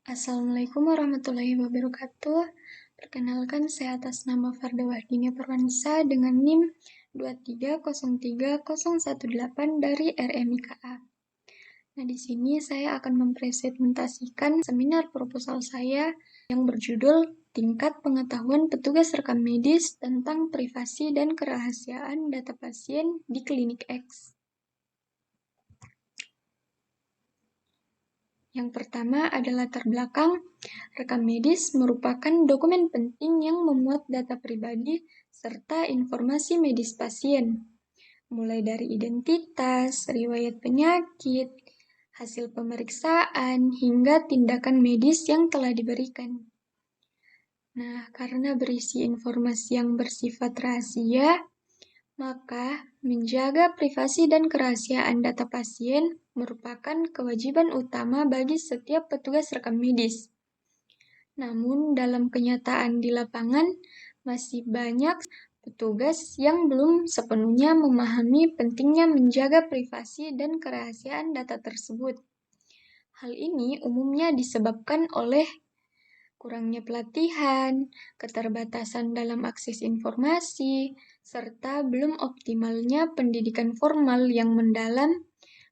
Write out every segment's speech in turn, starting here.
Assalamualaikum warahmatullahi wabarakatuh. Perkenalkan, saya atas nama Farda Wahdinia Purwanisa dengan NIM 2303018 dari RMIKA. Nah, di sini saya akan mempresentasikan seminar proposal saya yang berjudul Tingkat Pengetahuan Petugas Rekam Medis tentang Privasi dan Kerahasiaan Data Pasien di Klinik X. Yang pertama adalah latar belakang. Rekam medis merupakan dokumen penting yang memuat data pribadi serta informasi medis pasien, mulai dari identitas, riwayat penyakit, hasil pemeriksaan, hingga tindakan medis yang telah diberikan. Nah, karena berisi informasi yang bersifat rahasia, maka menjaga privasi dan kerahasiaan data pasien merupakan kewajiban utama bagi setiap petugas rekam medis. Namun, dalam kenyataan di lapangan, masih banyak petugas yang belum sepenuhnya memahami pentingnya menjaga privasi dan kerahasiaan data tersebut. Hal ini umumnya disebabkan oleh kurangnya pelatihan, keterbatasan dalam akses informasi, serta belum optimalnya pendidikan formal yang mendalam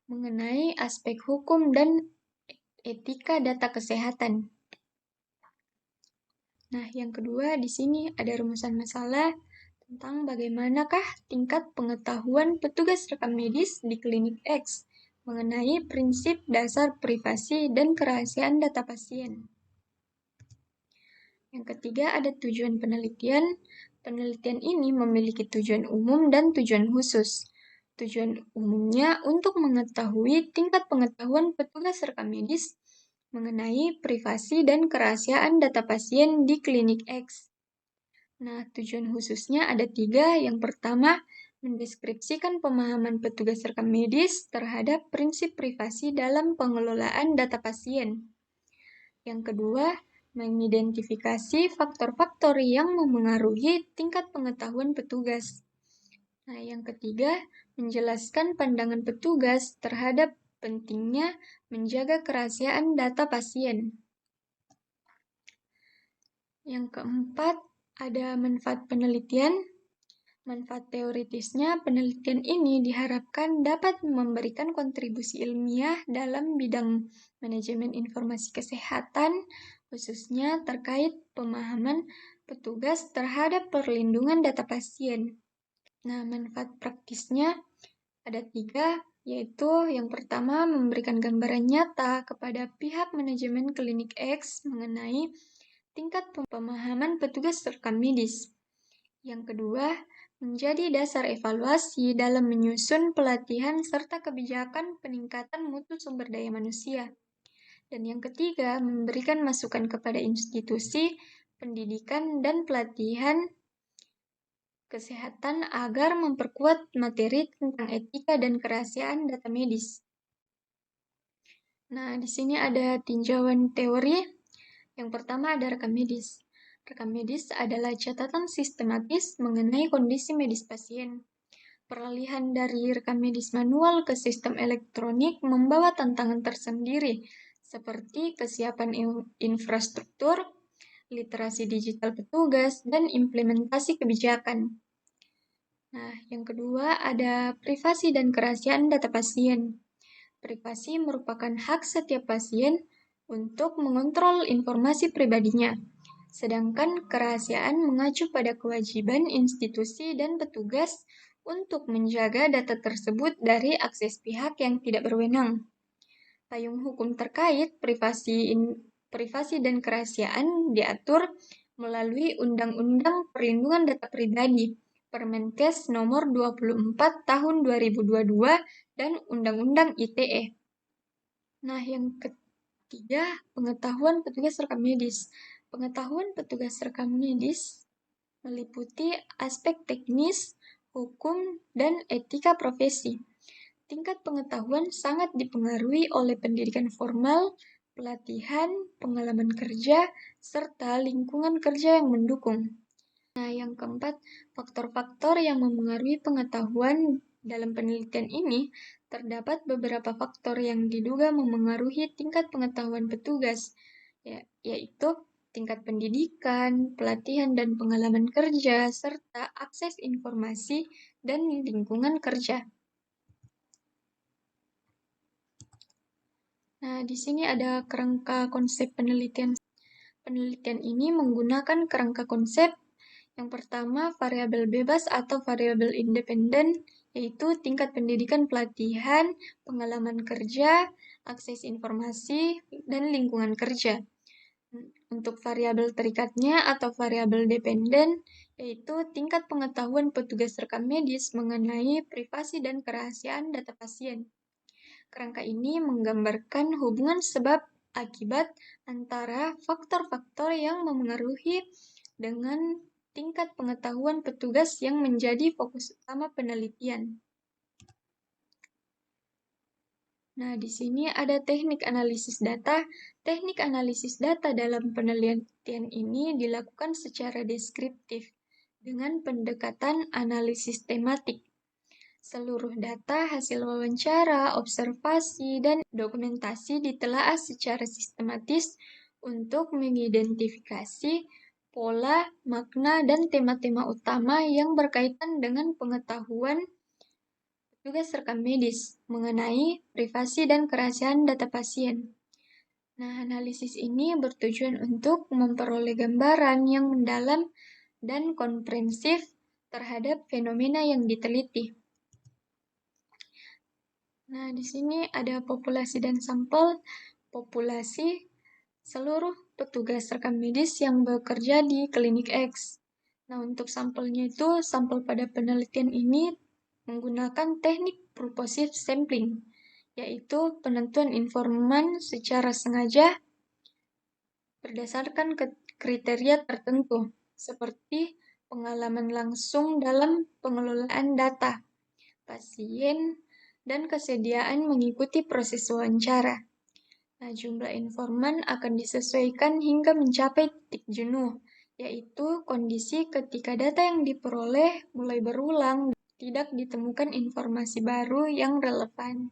mengenai aspek hukum dan etika data kesehatan. Nah, yang kedua di sini ada rumusan masalah tentang bagaimanakah tingkat pengetahuan petugas rekam medis di Klinik X mengenai prinsip dasar privasi dan kerahasiaan data pasien. Yang ketiga ada tujuan penelitian. Penelitian ini memiliki tujuan umum dan tujuan khusus. Tujuan umumnya untuk mengetahui tingkat pengetahuan petugas rekam medis mengenai privasi dan kerahasiaan data pasien di Klinik X. Nah, tujuan khususnya ada 3. Yang pertama, mendeskripsikan pemahaman petugas rekam medis terhadap prinsip privasi dalam pengelolaan data pasien. Yang kedua, mengidentifikasi faktor-faktor yang memengaruhi tingkat pengetahuan petugas. Nah, yang ketiga, menjelaskan pandangan petugas terhadap pentingnya menjaga kerahasiaan data pasien. Yang keempat, ada manfaat penelitian. Manfaat teoritisnya, penelitian ini diharapkan dapat memberikan kontribusi ilmiah dalam bidang manajemen informasi kesehatan, khususnya terkait pemahaman petugas terhadap perlindungan data pasien. Nah, manfaat praktisnya ada 3, yaitu yang pertama memberikan gambaran nyata kepada pihak manajemen Klinik X mengenai tingkat pemahaman petugas rekam medis. Yang kedua, menjadi dasar evaluasi dalam menyusun pelatihan serta kebijakan peningkatan mutu sumber daya manusia. Dan yang ketiga, memberikan masukan kepada institusi, pendidikan, dan pelatihan kesehatan agar memperkuat materi tentang etika dan kerahasiaan data medis. Nah, di sini ada tinjauan teori. Yang pertama ada rekam medis. Rekam medis adalah catatan sistematis mengenai kondisi medis pasien. Peralihan dari rekam medis manual ke sistem elektronik membawa tantangan tersendiri, seperti kesiapan infrastruktur, literasi digital petugas, dan implementasi kebijakan. Nah, yang kedua ada privasi dan kerahasiaan data pasien. Privasi merupakan hak setiap pasien untuk mengontrol informasi pribadinya, sedangkan kerahasiaan mengacu pada kewajiban institusi dan petugas untuk menjaga data tersebut dari akses pihak yang tidak berwenang. Payung hukum terkait privasi dan kerahasiaan diatur melalui Undang-Undang Perlindungan Data Pribadi, Permenkes Nomor 24 Tahun 2022 dan Undang-Undang ITE. Nah, yang ketiga, pengetahuan petugas rekam medis. Pengetahuan petugas rekam medis meliputi aspek teknis, hukum, dan etika profesi. Tingkat pengetahuan sangat dipengaruhi oleh pendidikan formal, pelatihan, pengalaman kerja, serta lingkungan kerja yang mendukung. Nah, yang keempat, faktor-faktor yang memengaruhi pengetahuan dalam penelitian ini, terdapat beberapa faktor yang diduga memengaruhi tingkat pengetahuan petugas, yaitu tingkat pendidikan, pelatihan dan pengalaman kerja, serta akses informasi dan lingkungan kerja. Nah, di sini ada kerangka konsep penelitian. Penelitian ini menggunakan kerangka konsep. Yang pertama, variabel bebas atau variabel independen, yaitu tingkat pendidikan pelatihan, pengalaman kerja, akses informasi, dan lingkungan kerja. Untuk variabel terikatnya atau variabel dependen, yaitu tingkat pengetahuan petugas rekam medis mengenai privasi dan kerahasiaan data pasien. Kerangka ini menggambarkan hubungan sebab akibat antara faktor-faktor yang memengaruhi dengan tingkat pengetahuan petugas yang menjadi fokus utama penelitian. Nah, di sini ada teknik analisis data. Teknik analisis data dalam penelitian ini dilakukan secara deskriptif dengan pendekatan analisis tematik. Seluruh data, hasil wawancara, observasi, dan dokumentasi ditelaah secara sistematis untuk mengidentifikasi pola, makna, dan tema-tema utama yang berkaitan dengan pengetahuan petugas rekam medis mengenai privasi dan kerahasiaan data pasien. Nah, analisis ini bertujuan untuk memperoleh gambaran yang mendalam dan komprehensif terhadap fenomena yang diteliti. Nah, di sini ada populasi dan sampel. Populasi seluruh petugas rekam medis yang bekerja di klinik X. Nah, untuk sampelnya itu, sampel pada penelitian ini menggunakan teknik purposive sampling, yaitu penentuan informan secara sengaja berdasarkan kriteria tertentu, seperti pengalaman langsung dalam pengelolaan data pasien, dan kesediaan mengikuti proses wawancara. Nah, jumlah informan akan disesuaikan hingga mencapai titik jenuh, yaitu kondisi ketika data yang diperoleh mulai berulang, tidak ditemukan informasi baru yang relevan.